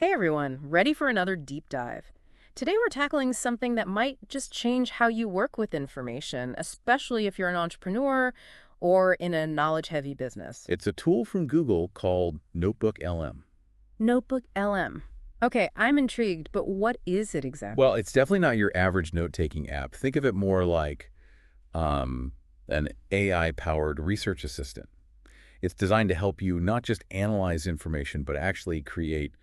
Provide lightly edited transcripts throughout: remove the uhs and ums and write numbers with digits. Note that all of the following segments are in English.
Hey everyone, ready for another deep dive? Today we're tackling something that might just change how you work with information, especially if you're an entrepreneur or in a knowledge-heavy business. It's a tool from Google called Notebook LM. Notebook LM. Okay, I'm intrigued, but what is it Well, exactly? it's definitely not your average note-taking app. Think of it more like um, an AI-powered research assistant. It's designed to help you not just analyze information, but actually create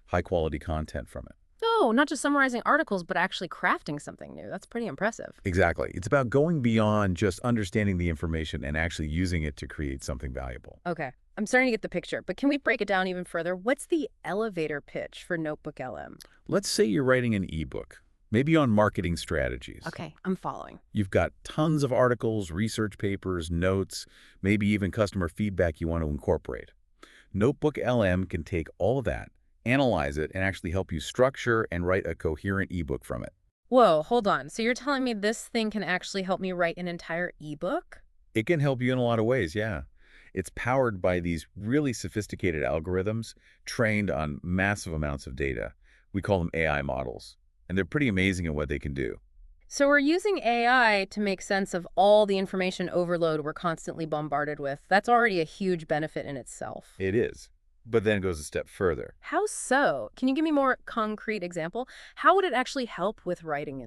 high-quality content from it. Oh, not just summarizing articles, but actually crafting something new. That's pretty impressive. Exactly. It's about going beyond just understanding the information and actually using it to create something valuable. Okay, I'm starting to get the picture, but can we break it down even further? What's the elevator pitch for Notebook LM? Let's say you're writing an ebook, maybe on marketing strategies. Okay, I'm following. You've got tons of articles, research papers, notes, maybe even customer feedback you want to incorporate. Notebook LM can take all of that, analyze it, and actually help you structure and write a coherent ebook from it. Whoa, hold on. So you're telling me this thing can actually help me write an entire ebook? It can help you in a lot of ways, yeah. It's powered by these really sophisticated algorithms trained on massive amounts of data. We call them AI models, and they're pretty amazing at what they can do. So we're using AI to make sense of all the information overload we're constantly bombarded with. That's already a huge benefit in itself. It is, but then it goes a step further. How so? Can you give me more concrete example? How would it actually help with writing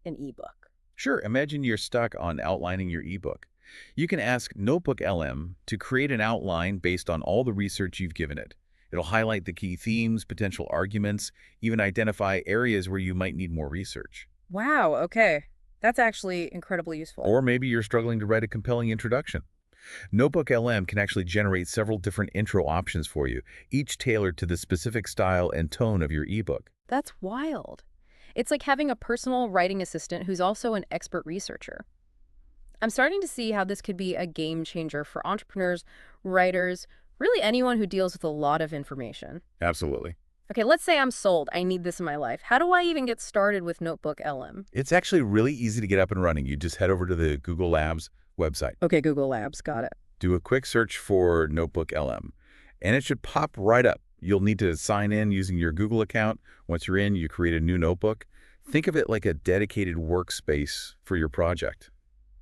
an ebook? Sure, imagine you're stuck on outlining your ebook. You can ask Notebook LM to create an outline based on all the research you've given it. It'll highlight the key themes, potential arguments, even identify areas where you might need more research. Wow, okay. That's actually incredibly useful. Or maybe you're struggling to write a compelling introduction. Notebook LM can actually generate several different intro options for you, each tailored to the specific style and tone of your ebook. That's wild. It's like having a personal writing assistant who's also an expert researcher. I'm starting to see how this could be a game changer for entrepreneurs, writers, really anyone who deals with a lot of information. Absolutely. Okay, let's say I'm sold. I need this in my life. How do I even get started with Notebook LM? It's actually really easy to get up and running. You just head over to the Google Labs website. Okay, Google Labs, got it. Do a quick search for Notebook LM, and it should pop right up. You'll need to sign in using your Google account. Once you're in, you create a new notebook. Think of it like a dedicated workspace for your project.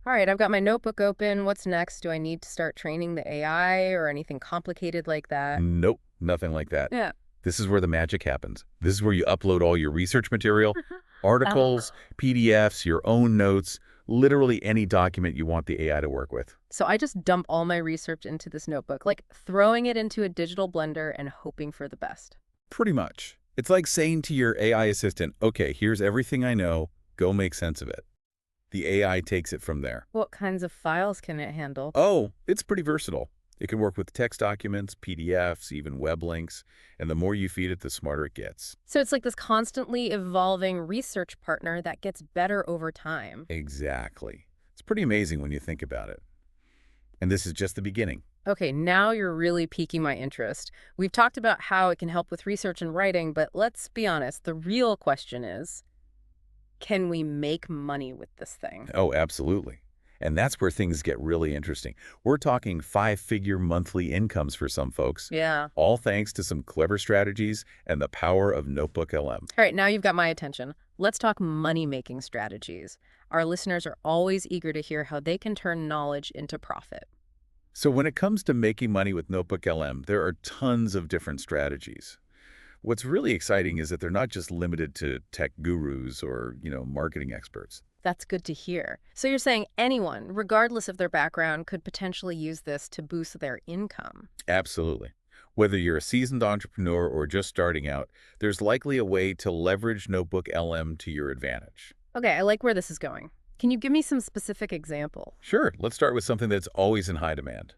All right, I've got my notebook open. What's next? Do I need to start training the AI or anything complicated like that? Nope, nothing like that. Yeah. This is where the magic happens. This is where you upload all your research material, Oh. articles, PDFs, your own notes, literally any document you want the AI to work with. So I just dump all my research into this notebook, like throwing it into a digital blender and hoping for the best. Pretty much. It's like saying to your AI assistant, okay, here's everything I know, go make sense of it. The AI takes it from there. What kinds of files can it handle? Oh, it's pretty versatile. It can work with text documents, PDFs, even web links, and the more you feed it, the smarter it gets. So it's like this constantly evolving research partner that gets better over time. Exactly. It's pretty amazing when you think about it. And this is just the beginning. Okay, now you're really piquing my interest. We've talked about how it can help with research and writing, but let's be honest, the real question is, can we make money with this thing? Oh, absolutely. And that's where things get really interesting. We're talking five-figure monthly incomes for some folks, Yeah. all thanks to some clever strategies and the power of Notebook LM. All right, now you've got my attention. Let's talk money-making strategies. Our listeners are always eager to hear how they can turn knowledge into profit. So when it comes to making money with Notebook LM, there are tons of different strategies. What's really exciting is that they're not just limited to tech gurus or, marketing experts. That's good to hear. So you're saying anyone, regardless of their background, could potentially use this to boost their income. Absolutely. Whether you're a seasoned entrepreneur or just starting out, there's likely a way to leverage Notebook LM to your advantage. Okay, I like where this is going. Can you give me some specific example? Sure, let's start with something that's always in high demand: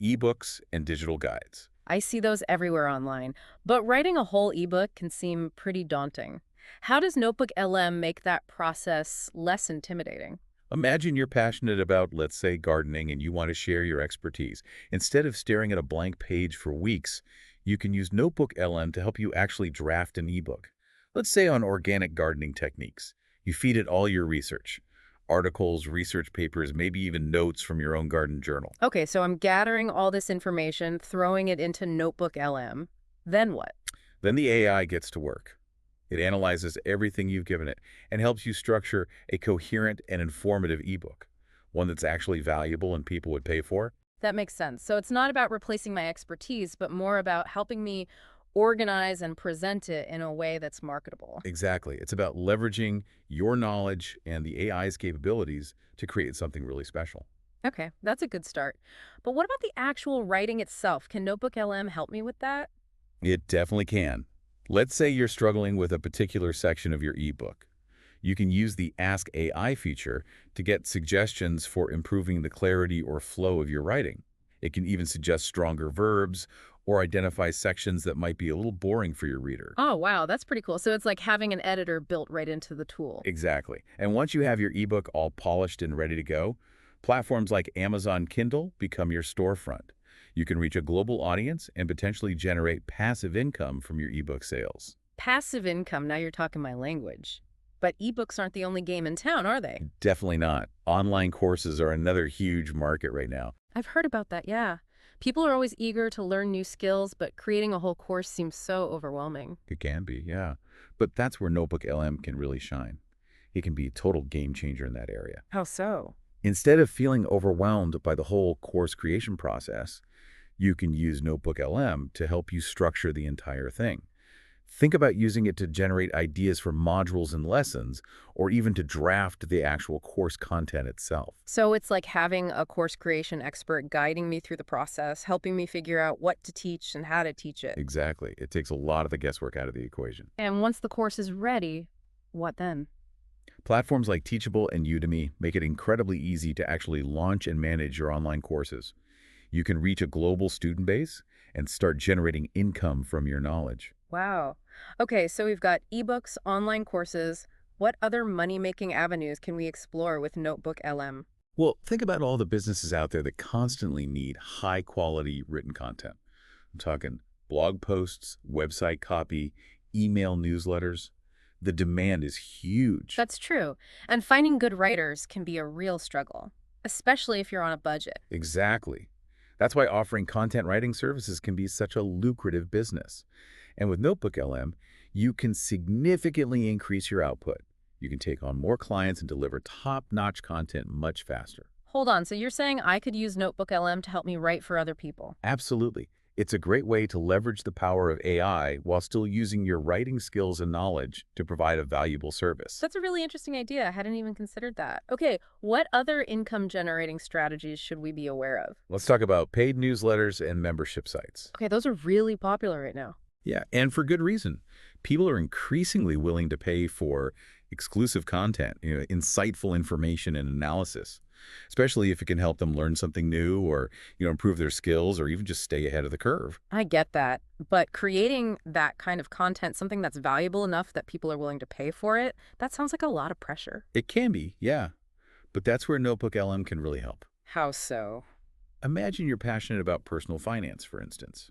ebooks and digital guides. I see those everywhere online, but writing a whole ebook can seem pretty daunting. How does Notebook LM make that process less intimidating? Imagine you're passionate about, let's say, gardening, and you want to share your expertise. Instead of staring at a blank page for weeks, you can use Notebook LM to help you actually draft an ebook. Let's say on organic gardening techniques. You feed it all your research, articles, research papers, maybe even notes from your own garden journal. Okay, so I'm gathering all this information, throwing it into Notebook LM. Then what? Then the AI gets to work. It analyzes everything you've given it and helps you structure a coherent and informative ebook, one that's actually valuable and people would pay for. That makes sense. So it's not about replacing my expertise, but more about helping me organize and present it in a way that's marketable. Exactly. It's about leveraging your knowledge and the AI's capabilities to create something really special. Okay, that's a good start. But what about the actual writing itself? Can Notebook LM help me with that? It definitely can. Let's say you're struggling with a particular section of your ebook. You can use the Ask AI feature to get suggestions for improving the clarity or flow of your writing. It can even suggest stronger verbs or identify sections that might be a little boring for your reader. Oh, wow, that's pretty cool. So it's like having an editor built right into the tool. Exactly. And once you have your ebook all polished and ready to go, platforms like Amazon Kindle become your storefront. You can reach a global audience and potentially generate passive income from your ebook sales. Passive income, now you're talking my language. But ebooks aren't the only game in town, are they? Definitely not. Online courses are another huge market right now. I've heard about that, yeah. People are always eager to learn new skills, but creating a whole course seems so overwhelming. It can be, yeah. But that's where Notebook LM can really shine. It can be a total game changer in that area. How so? Instead of feeling overwhelmed by the whole course creation process, you can use Notebook LM to help you structure the entire thing. Think about using it to generate ideas for modules and lessons, or even to draft the actual course content itself. So it's like having a course creation expert guiding me through the process, helping me figure out what to teach and how to teach it. Exactly. It takes a lot of the guesswork out of the equation. And once the course is ready, what then? Platforms like Teachable and Udemy make it incredibly easy to actually launch and manage your online courses. You can reach a global student base and start generating income from your knowledge. Wow. Okay, so we've got ebooks, online courses. What other money-making avenues can we explore with Notebook LM? Well, think about all the businesses out there that constantly need high-quality written content. I'm talking blog posts, website copy, email newsletters. The demand is huge. That's true. And finding good writers can be a real struggle, especially if you're on a budget. Exactly. That's why offering content writing services can be such a lucrative business. And with Notebook LM, you can significantly increase your output. You can take on more clients and deliver top-notch content much faster. Hold on, so you're saying I could use Notebook LM to help me write for other people? Absolutely. It's a great way to leverage the power of AI while still using your writing skills and knowledge to provide a valuable service. That's a really interesting idea. I hadn't even considered that. Okay, what other income-generating strategies should we be aware of? Let's talk about paid newsletters and membership sites. Okay, those are really popular right now. Yeah, and for good reason. People are increasingly willing to pay for exclusive content, insightful information and analysis, especially if it can help them learn something new or, improve their skills or even just stay ahead of the curve. I get that, but creating that kind of content, something that's valuable enough that people are willing to pay for it, that sounds like a lot of pressure. It can be, yeah, but that's where Notebook LM can really help. How so? Imagine you're passionate about personal finance, for instance.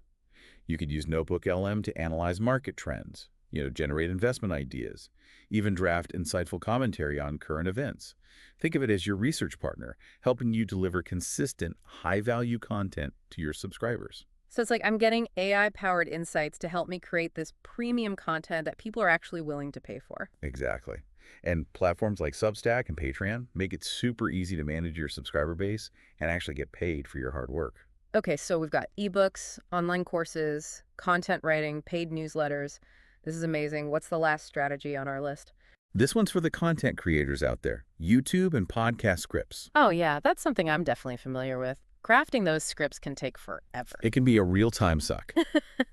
You could use Notebook LM to analyze market trends, generate investment ideas, even draft insightful commentary on current events. Think of it as your research partner, helping you deliver consistent, high-value content to your subscribers. So it's like I'm getting AI-powered insights to help me create this premium content that people are actually willing to pay for. Exactly. And platforms like Substack and Patreon make it super easy to manage your subscriber base and actually get paid for your hard work. Okay, so we've got ebooks, online courses, content writing, paid newsletters. This is amazing. What's the last strategy on our list? This one's for the content creators out there, YouTube and podcast scripts. Oh, yeah, that's something I'm definitely familiar with. Crafting those scripts can take forever. It can be a real-time suck.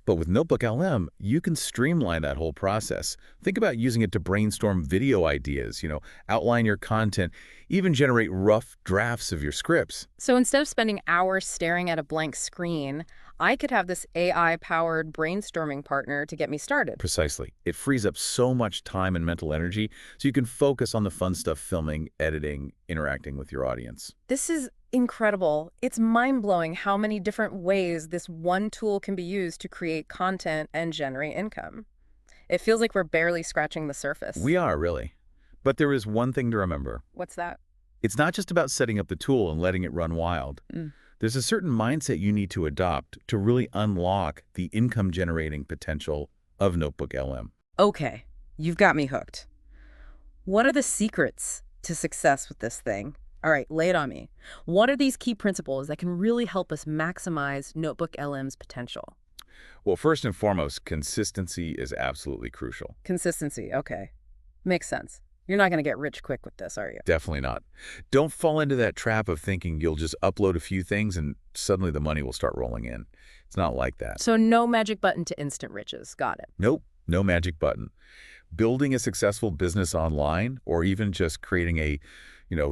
But with Notebook LM, you can streamline that whole process. Think about using it to brainstorm video ideas, outline your content, even generate rough drafts of your scripts. So instead of spending hours staring at a blank screen, I could have this AI-powered brainstorming partner to get me started. Precisely. It frees up so much time and mental energy so you can focus on the fun stuff: filming, editing, interacting with your audience. This is incredible. It's mind-blowing how many different ways this one tool can be used to create content and generate income. It feels like we're barely scratching the surface. We are, really. But there is one thing to remember. What's that? It's not just about setting up the tool and letting it run wild. Mm. There's a certain mindset you need to adopt to really unlock the income-generating potential of Notebook LM. Okay, you've got me hooked. What are the secrets to success with this thing? All right, lay it on me. What are these key principles that can really help us maximize Notebook LM's potential? Well, first and foremost, consistency is absolutely crucial. Consistency, okay. Makes sense. You're not going to get rich quick with this, are you? Definitely not. Don't fall into that trap of thinking you'll just upload a few things and suddenly the money will start rolling in. It's not like that. So no magic button to instant riches. Got it. Nope, no magic button. Building a successful business online or even just creating a,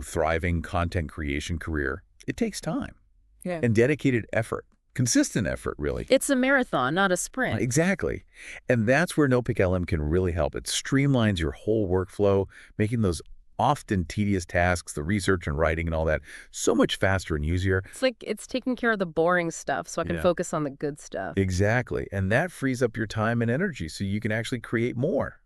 thriving content creation career, it takes time Yeah. and dedicated effort, consistent effort, really. It's a marathon, not a sprint. Exactly. And that's where Notebook LM can really help. It streamlines your whole workflow, making those often tedious tasks, the research and writing and all that, so much faster and easier. It's like it's taking care of the boring stuff so I can Yeah. focus on the good stuff. Exactly. And that frees up your time and energy so you can actually create more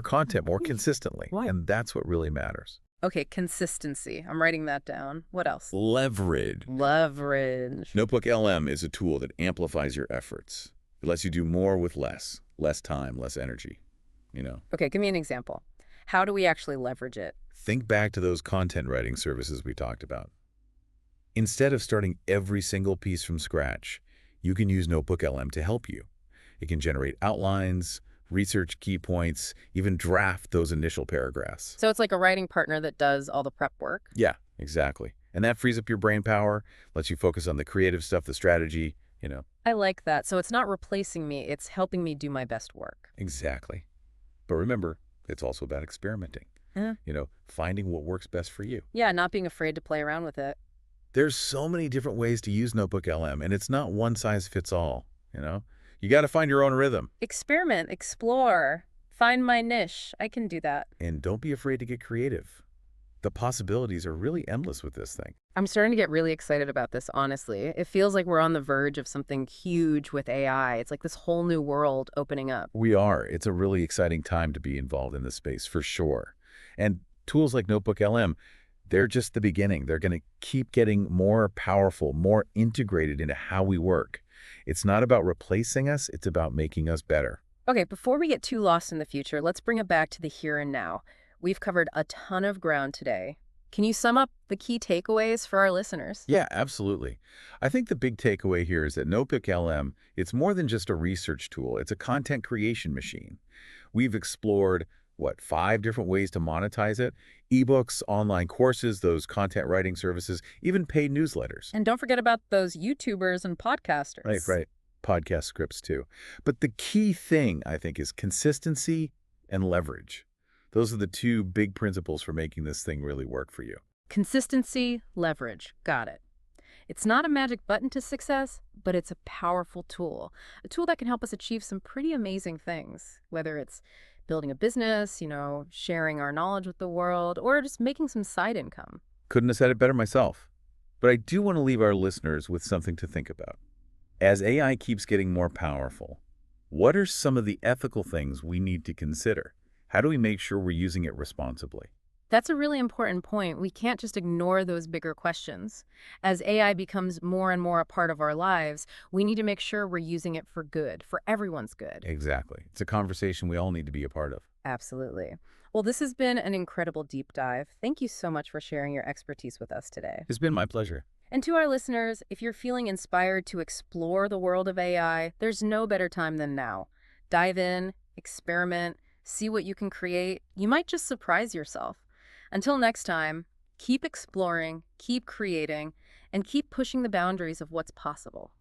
content, more consistently. Why? And that's what really matters. Okay, consistency. I'm writing that down. What else? Leverage. Leverage. Notebook LM is a tool that amplifies your efforts. It lets you do more with less time, less energy. Okay, give me an example. How do we actually leverage it? Think back to those content writing services we talked about. Instead of starting every single piece from scratch, you can use Notebook LM to help you. It can generate outlines, research key points, even draft those initial paragraphs. So it's like a writing partner that does all the prep work? Yeah, exactly. And that frees up your brain power, lets you focus on the creative stuff, the strategy. I like that. So it's not replacing me, it's helping me do my best work. Exactly. But remember, it's also about experimenting. Yeah. Finding what works best for you. Yeah, not being afraid to play around with it. There's so many different ways to use Notebook LM, and it's not one size fits all. You got to find your own rhythm. Experiment, explore, find my niche. I can do that. And don't be afraid to get creative. The possibilities are really endless with this thing. I'm starting to get really excited about this, honestly. It feels like we're on the verge of something huge with AI. It's like this whole new world opening up. We are. It's a really exciting time to be involved in this space, for sure. And tools like Notebook LM, they're just the beginning. They're going to keep getting more powerful, more integrated into how we work. It's not about replacing us. It's about making us better. Okay, before we get too lost in the future, let's bring it back to the here and now. We've covered a ton of ground today. Can you sum up the key takeaways for our listeners? Yeah, absolutely. I think the big takeaway here is that Notebook LM, it's more than just a research tool. It's a content creation machine. We've explored, 5 different ways to monetize it? Ebooks, online courses, those content writing services, even paid newsletters. And don't forget about those YouTubers and podcasters. Right. Podcast scripts too. But the key thing, I think, is consistency and leverage. Those are the 2 big principles for making this thing really work for you. Consistency, leverage. Got it. It's not a magic button to success, but it's a powerful tool. A tool that can help us achieve some pretty amazing things, whether it's building a business, sharing our knowledge with the world, or just making some side income. Couldn't have said it better myself. But I do want to leave our listeners with something to think about. As AI keeps getting more powerful, what are some of the ethical things we need to consider? How do we make sure we're using it responsibly? That's a really important point. We can't just ignore those bigger questions. As AI becomes more and more a part of our lives, we need to make sure we're using it for good, for everyone's good. Exactly. It's a conversation we all need to be a part of. Absolutely. Well, this has been an incredible deep dive. Thank you so much for sharing your expertise with us today. It's been my pleasure. And to our listeners, if you're feeling inspired to explore the world of AI, there's no better time than now. Dive in, experiment, see what you can create. You might just surprise yourself. Until next time, keep exploring, keep creating, and keep pushing the boundaries of what's possible.